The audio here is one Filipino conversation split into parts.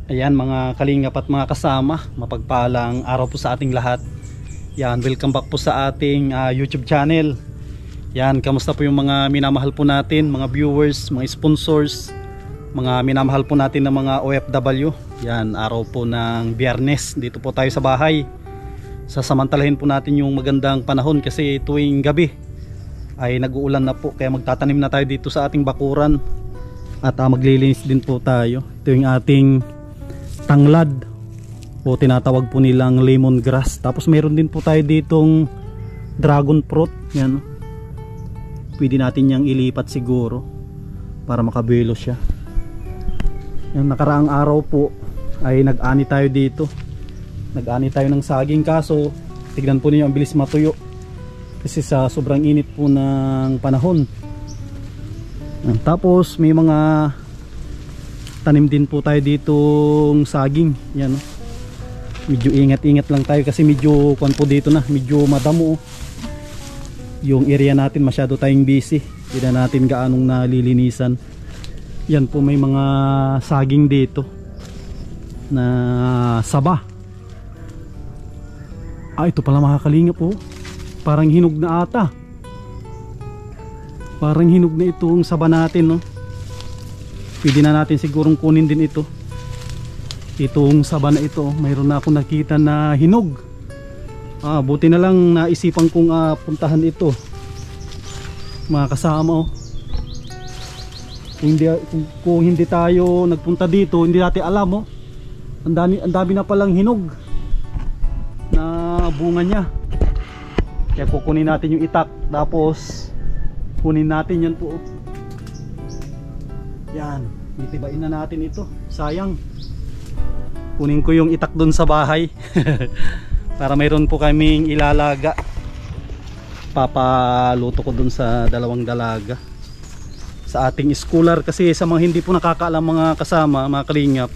Ayan mga kalingap at mga kasama, mapagpalang araw po sa ating lahat. Yan, welcome back po sa ating YouTube channel. Yan, kamusta po yung mga minamahal po natin, mga viewers, mga sponsors, mga minamahal po natin ng mga OFW. Yan, araw po ng Biyernes, dito po tayo sa bahay. Sasamantalahin po natin yung magandang panahon kasi tuwing gabi ay nag-uulan na po, kaya magtatanim na tayo dito sa ating bakuran. At maglilinis din po tayo. Ito yung ating tanglad o tinatawag po nilang lemongrass. Tapos meron din po tayo ditong dragon fruit. Yan, pwede natin yang ilipat siguro para makabelo siya. Yung nakaraang araw po ay nag-ani tayo dito. Nag-ani tayo ng saging, kaso tignan po niyo ang bilis matuyo kasi sa sobrang init po ng panahon. Tapos may mga tanim din po tayo ditong saging. Yan, medyo ingat-ingat lang tayo kasi medyo kuwan po dito na, medyo madamo yung area natin, masyado tayong busy, hindi na natin gaanong nalilinisan. Yan po, may mga saging dito na saba. Ito pala mga kalingap po, parang hinog na ata. Parang hinog na itong saba natin, no? Pwede na natin sigurong kunin din ito. Itong saba na ito, mayroon na akong nakita na hinog. Buti na lang naisipan kong puntahan ito, mga kasama. Kung hindi tayo nagpunta dito, hindi natin alam. Ang dami na palang hinog na bunga niya. Kaya kukunin natin yung itak, tapos kunin natin yan po. Yan, itibain na natin ito. Sayang, kunin ko yung itak dun sa bahay para mayroon po kaming ilalaga. Papaluto ko dun sa dalawang dalaga sa ating schooler. Kasi sa mga hindi po nakakaalam mga kasama, mga kalingap,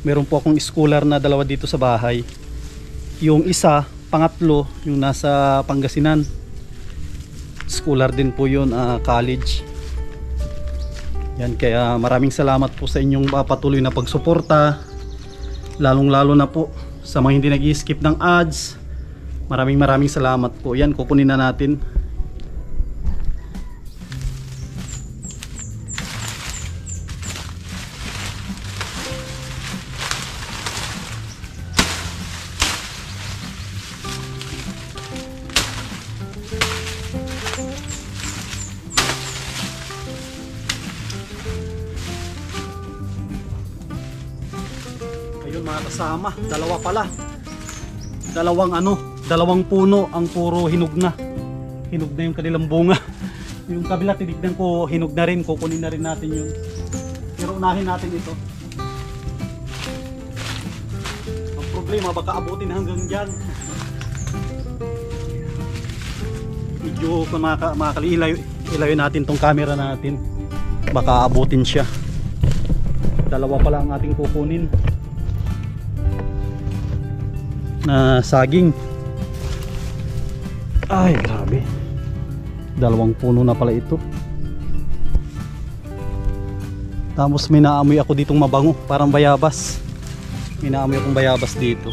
meron po akong schooler na dalawa dito sa bahay. Yung isa, pangatlo, yung nasa Pangasinan, schooler din po yun, college. Yan, kaya maraming salamat po sa inyong patuloy na pagsuporta, lalong lalo na po sa mga hindi nag-i-skip ng ads. Maraming salamat po. Yan, kukunin na natin. Mga kasama, dalawa pala, dalawang puno ang puro hinog na yung kanilang bunga. Yung kabila tinignan ko, hinog na rin, kukunin na rin natin yun, pero unahin natin ito. Ang problema, baka abutin hanggang dyan. Medyo kung makakali, ilayo natin tong camera natin, baka abutin siya. Dalawa pala ang ating kukunin na saging. Ay grabe, dalawang puno na pala ito. Tapos may naamoy ako ditong mabango, parang bayabas. May naamoy akong bayabas dito.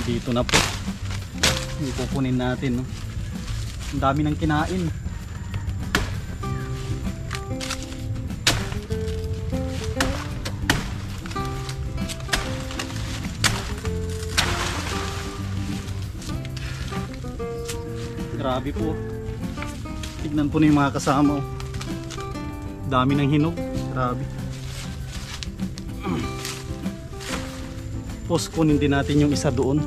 Dito na po. Ipupunin natin, no? Ang dami ng kinain. Grabe po. Tignan po na yung mga kasama, oh. Dami ng hinog. Grabe. Tapos kunin din natin yung isa doon.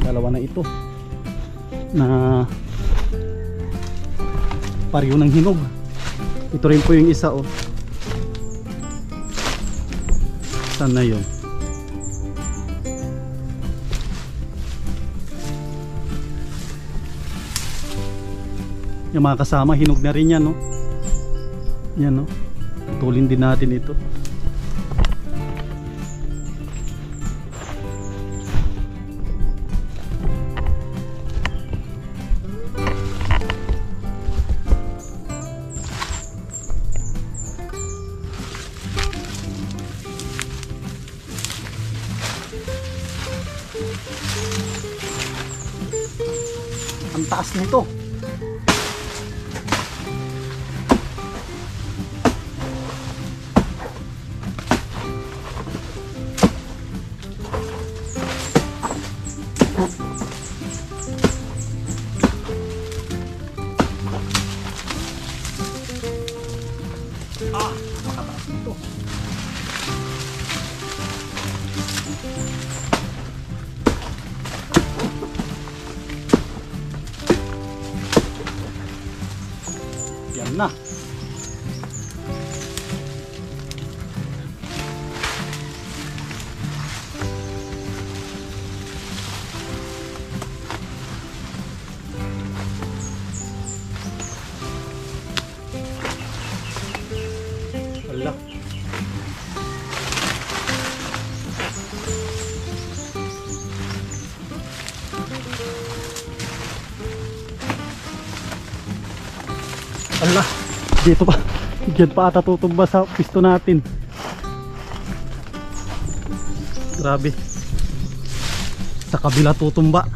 Dalawa na ito na pareho ng hinog. Ito rin po yung isa, oh. Saan na yun? Yung mga kasama, hinog na rin yan, no? Yan, no? Tulin din natin ito. Ang taas nito. Makataas nito. Yan na. Wala. Allah, dito pa. Diyan pa ata tutumba sa pisto natin. Grabe. Sa kabila tutumba.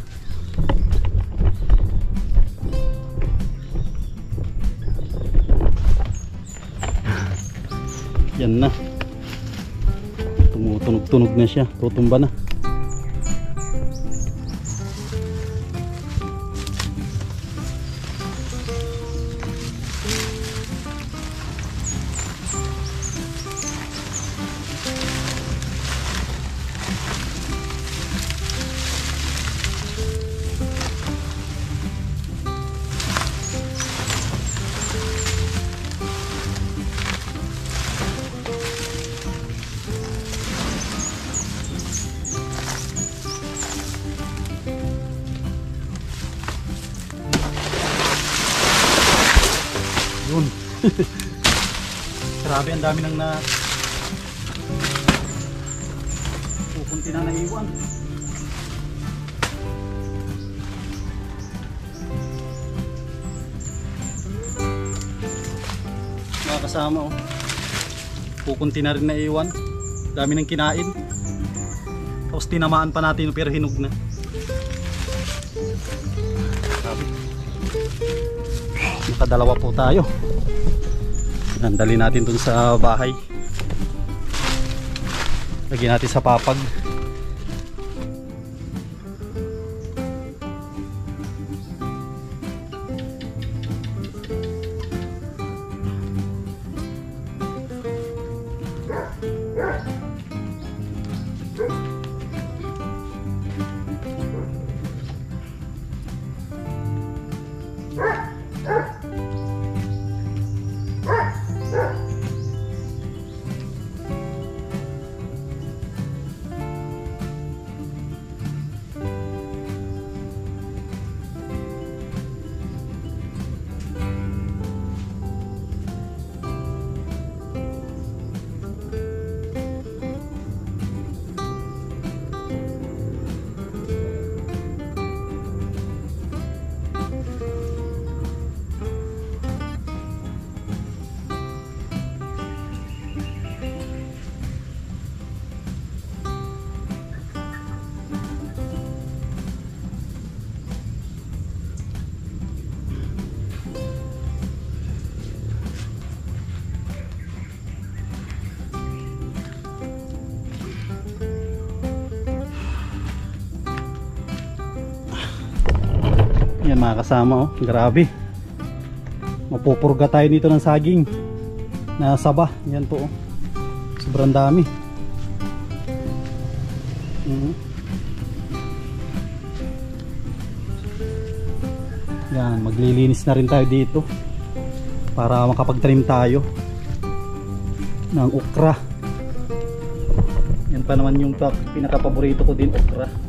Yan na. Tumutunog-tunog na siya. Tutumba na. Yun. Grabe, ang dami nang na pupunti na naiwan. Mga kasama, oh. Pupunti na rin naiwan. Dami nang kinain. Tapos tinamaan pa natin pero hinog na. Grabe. Nakadalawa po tayo. Nandali natin dun sa bahay. Lagyan natin sa papag. Yan mga kasama, oh, grabe. Mapupurga tayo nito ng saging na saba. Yan po, oh. Sobrang dami. Yan, maglilinis na rin tayo dito para makapagtanim tayo ng okra. Yan pa naman yung pinaka-paborito ko din, okra.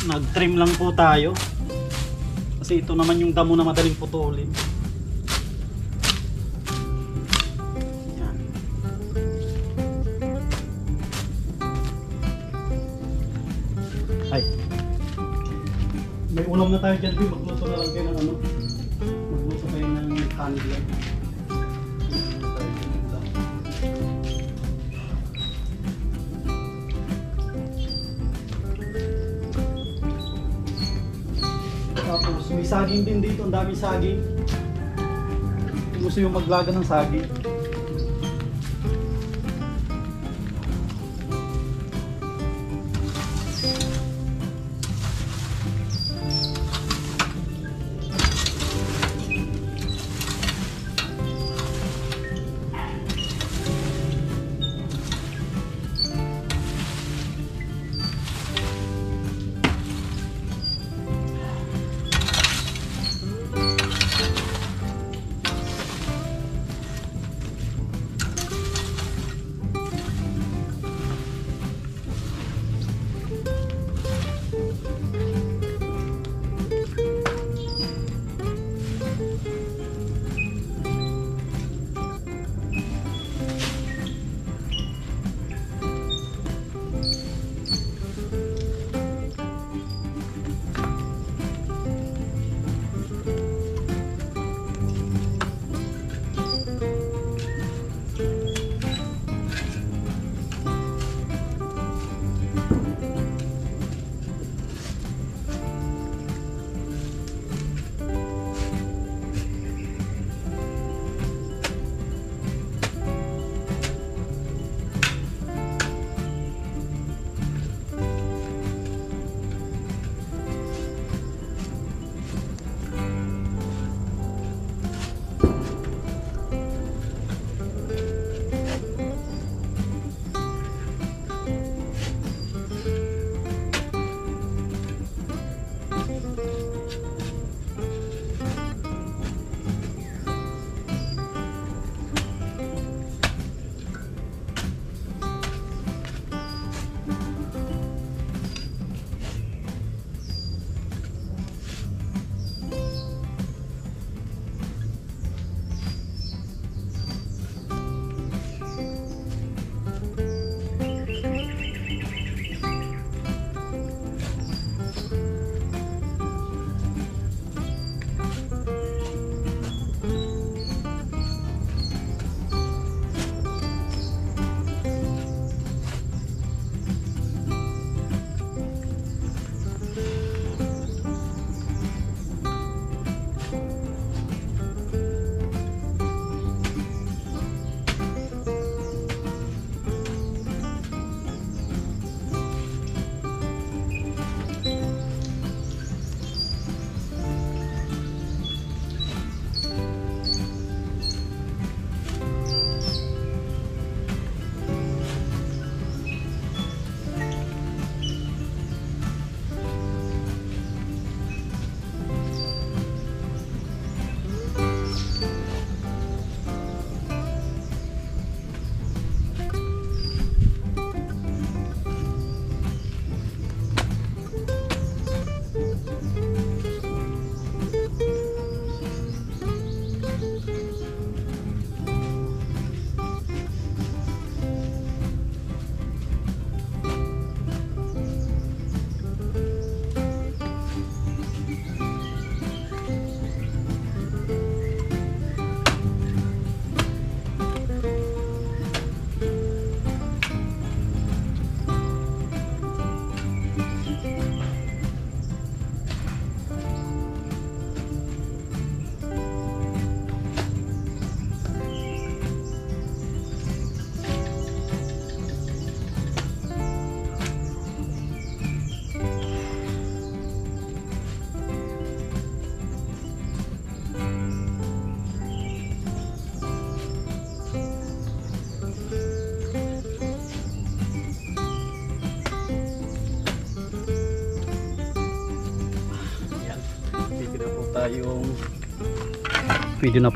Nag-trim lang po tayo kasi ito naman yung damo na madaling putulin. Yan. Ay, may ulam na tayo dyan. Magluto na lang kayo ng ano, magluto kayo ng kanila. Tapos may saging din dito, ang daming saging. Gusto yung maglaga ng saging.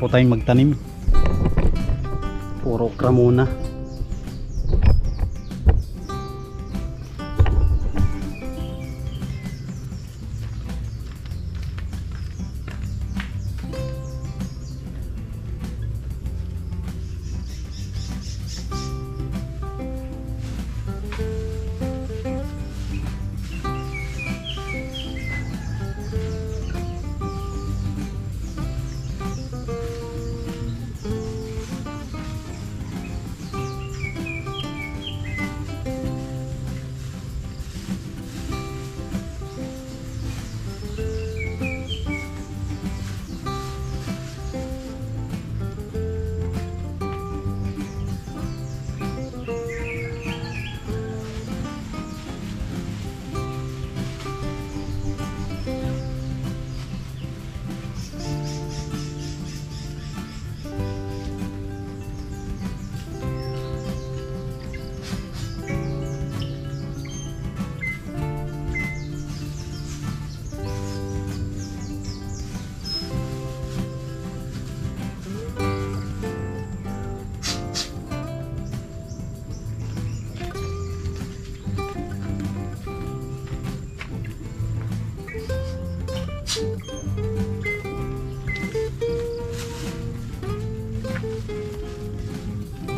tayong magtanim. Puro okra muna.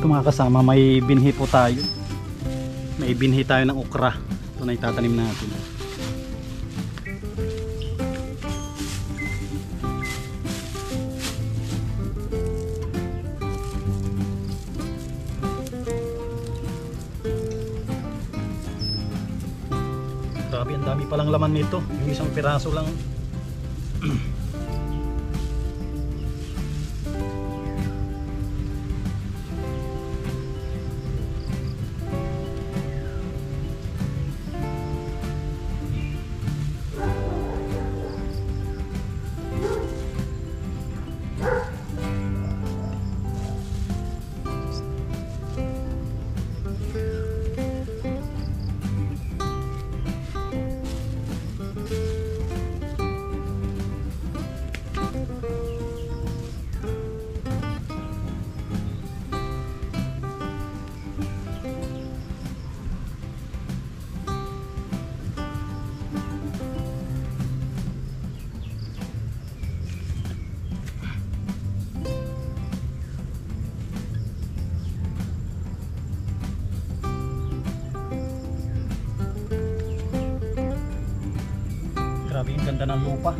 Ito mga kasama, may binhi po tayo. May binhi tayo ng okra. Ito na itatanim natin. Grabe, ang dami palang laman nito. Yung isang piraso lang. Grabe yung ganda ng lupa.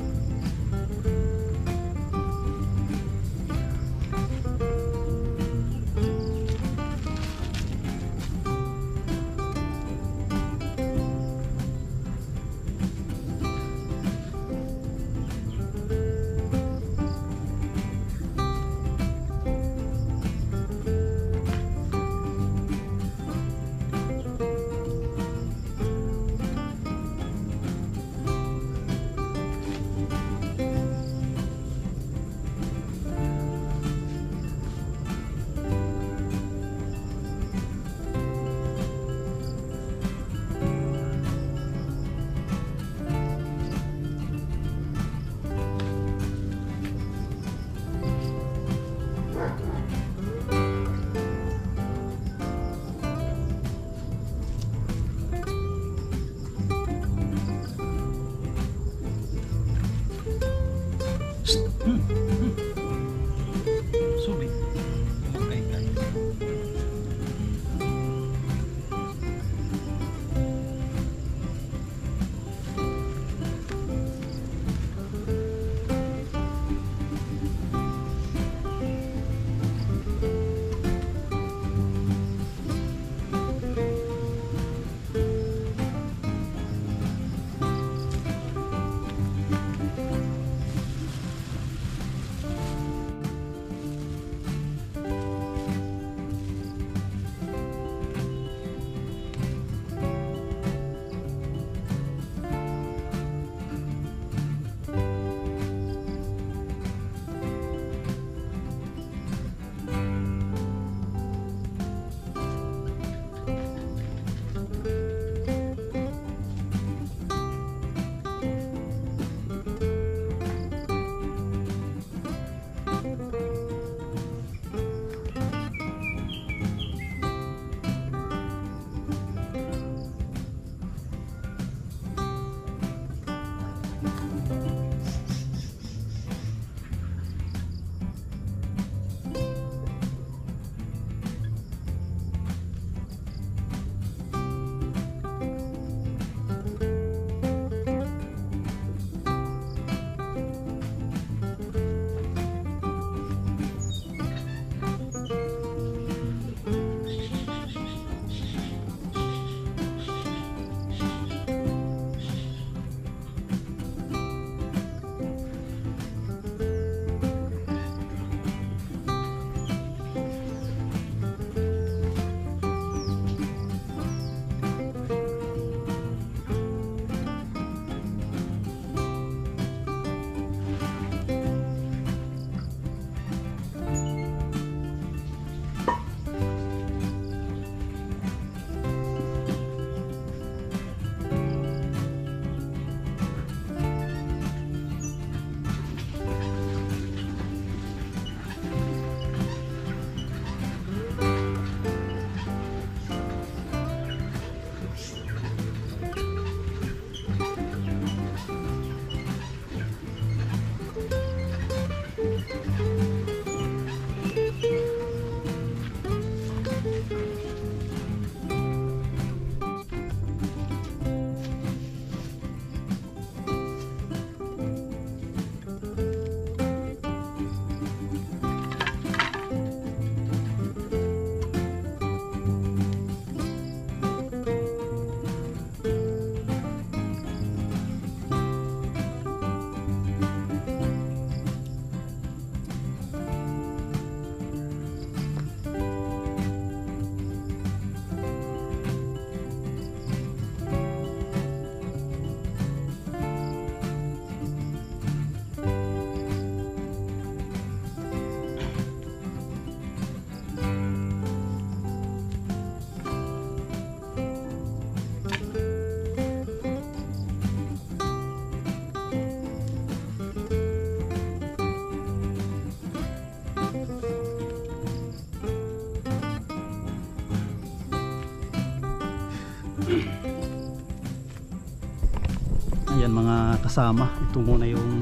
Yan mga kasama, ito muna yung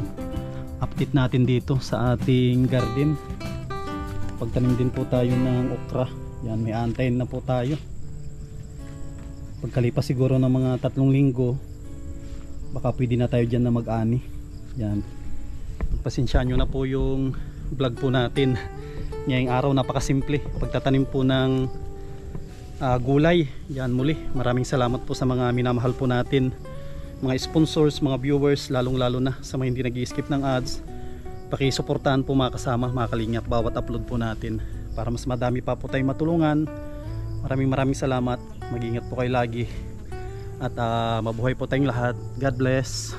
update natin dito sa ating garden. Pagtanim din po tayo ng okra. Yan, may antayin na po tayo. Pagkalipas siguro ng mga 3 linggo, baka pwede na tayo dyan na mag-ani. Yan, pagpasensyaan nyo na po yung vlog po natin ngayong araw. Napakasimple pagtatanim po ng gulay. Yan, muli maraming salamat po sa mga minamahal po natin, mga sponsors, mga viewers, lalong lalo na sa mga hindi nag-i-skip ng ads. Pakisuportahan po mga kasama, mga kalingap, bawat upload po natin para mas madami pa po tayong matulungan. Maraming salamat, mag-ingat po kayo lagi at mabuhay po tayong lahat. God bless.